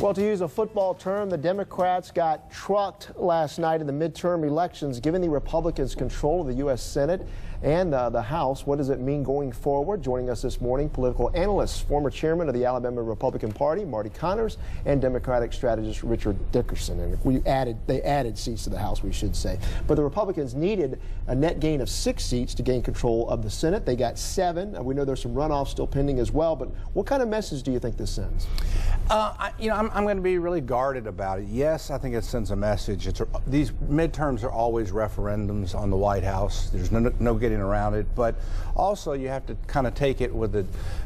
Well, to use a football term, the Democrats got trucked last night in the midterm elections, giving the Republicans control of the U.S. Senate and the House. What does it mean going forward? Joining us this morning, political analyst, former chairman of the Alabama Republican Party, Marty Connors, and Democratic strategist Richard Dickerson. And they added seats to the House, we should say. But the Republicans needed a net gain of 6 seats to gain control of the Senate. They got 7. We know there's some runoffs still pending as well. But what kind of message do you think this sends? I'm going to be really guarded about it. Yes, I think it sends a message. These midterms are always referendums on the White House. There's no getting around it. But also you have to kind of take it with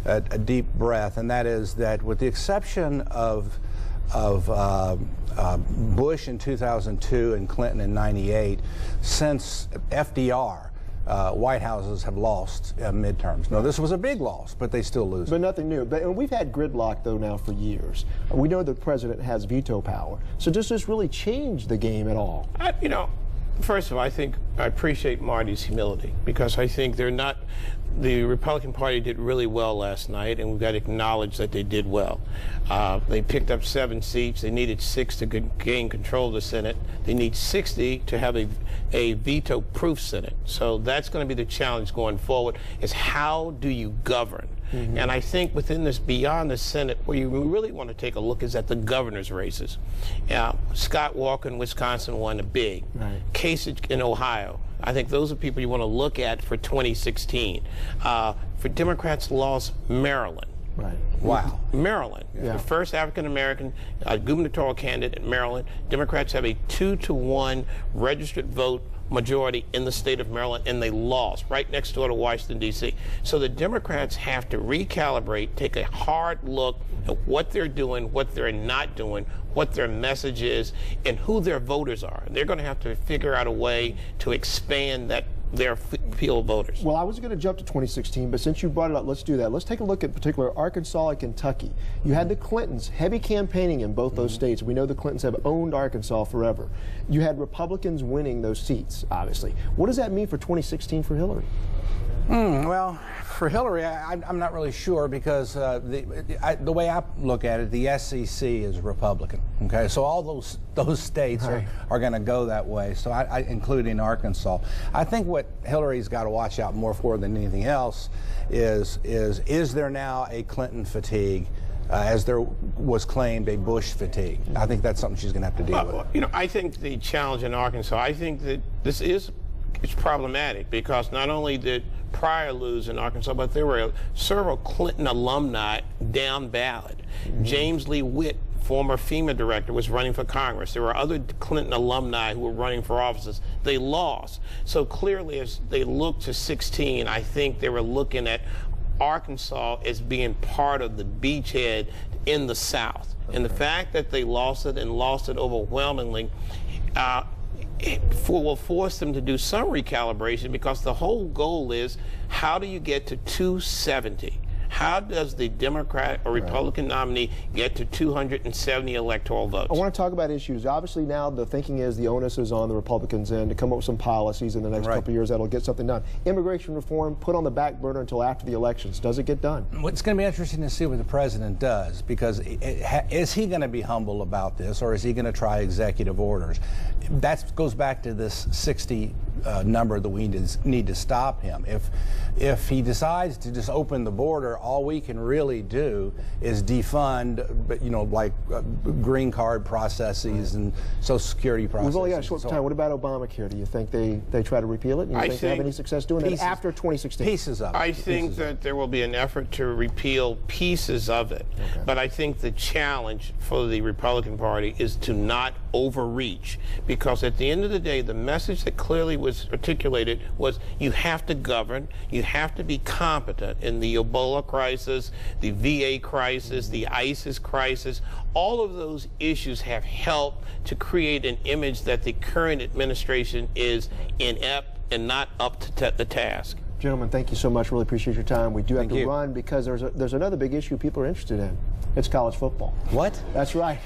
a deep breath, and that is that with the exception of Bush in 2002 and Clinton in '98, since FDR, White Houses have lost midterms. No, this was a big loss, but they still lose. But nothing new. But we've had gridlock, though, now for years. We know the president has veto power. So does this really change the game at all? First of all, I appreciate Marty's humility, because I think the Republican Party did really well last night, and we've got to acknowledge that they did well. They picked up 7 seats. They needed 6 to gain control of the Senate. They need 60 to have a veto-proof Senate. So that's going to be the challenge going forward, is how do you govern? Mm-hmm. And I think within this, beyond the Senate, where you really want to take a look is at the governor's races. Scott Walker in Wisconsin won a big. Right. Kasich in Ohio. I think those are people you want to look at for 2016. For Democrats, lost Maryland. Right. Wow. Maryland. Yeah. The first African-American gubernatorial candidate in Maryland. Democrats have a 2-to-1 registered vote majority in the state of Maryland, and they lost right next door to Washington, D.C. So the Democrats have to recalibrate, take a hard look at what they're doing, what they're not doing, what their message is, and who their voters are. And they're going to have to figure out a way to expand their appeal voters. Well, I was going to jump to 2016, but since you brought it up, let's do that. Let's take a look at particular Arkansas and Kentucky. You had the Clintons, heavy campaigning in both those states. We know the Clintons have owned Arkansas forever. You had Republicans winning those seats, obviously. What does that mean for 2016 for Hillary? Well, for Hillary, I'm not really sure, because the way I look at it, the SEC is Republican. Okay, so all those states are going to go that way. So including Arkansas. I think what Hillary's got to watch out more for than anything else is there now a Clinton fatigue? As there was claimed a Bush fatigue. I think that's something she's going to have to deal with. I think the challenge in Arkansas, I think that it's problematic, because not only did Pryor lose in Arkansas, but there were several Clinton alumni down ballot. Mm-hmm. James Lee Witt, former FEMA director, was running for Congress. There were other Clinton alumni who were running for offices. They lost. So clearly, as they look to 16, I think they were looking at Arkansas as being part of the beachhead in the South. Okay. And the fact that they lost it, and lost it overwhelmingly, will force them to do some recalibration, because the whole goal is, how do you get to 270? How does the Democrat or Republican nominee get to 270 electoral votes? I want to talk about issues. Obviously now the thinking is the onus is on the Republicans' end to come up with some policies in the next couple of years that'll get something done. Immigration reform put on the back burner until after the elections. Does it get done? Well, it's going to be interesting to see what the president does, because is he going to be humble about this, or is he going to try executive orders? That goes back to this 60 number that we need to stop him. If he decides to just open the border, all we can really do is defund, like green card processes and Social Security processes. We've only got a short time. What about Obamacare? Do you think they try to repeal it? Do you think they have any success doing it after 2016? Pieces of it. I think that there will be an effort to repeal pieces of it. Okay. But I think the challenge for the Republican Party is to not overreach, because at the end of the day, the message that clearly was articulated was, you have to govern, you have to be competent. In the Ebola crisis, the VA crisis, the ISIS crisis, all of those issues have helped to create an image that the current administration is inept and not up to the task. Gentlemen, thank you so much. Really appreciate your time. We do have to run, because there's another big issue people are interested in. It's college football. What? That's right.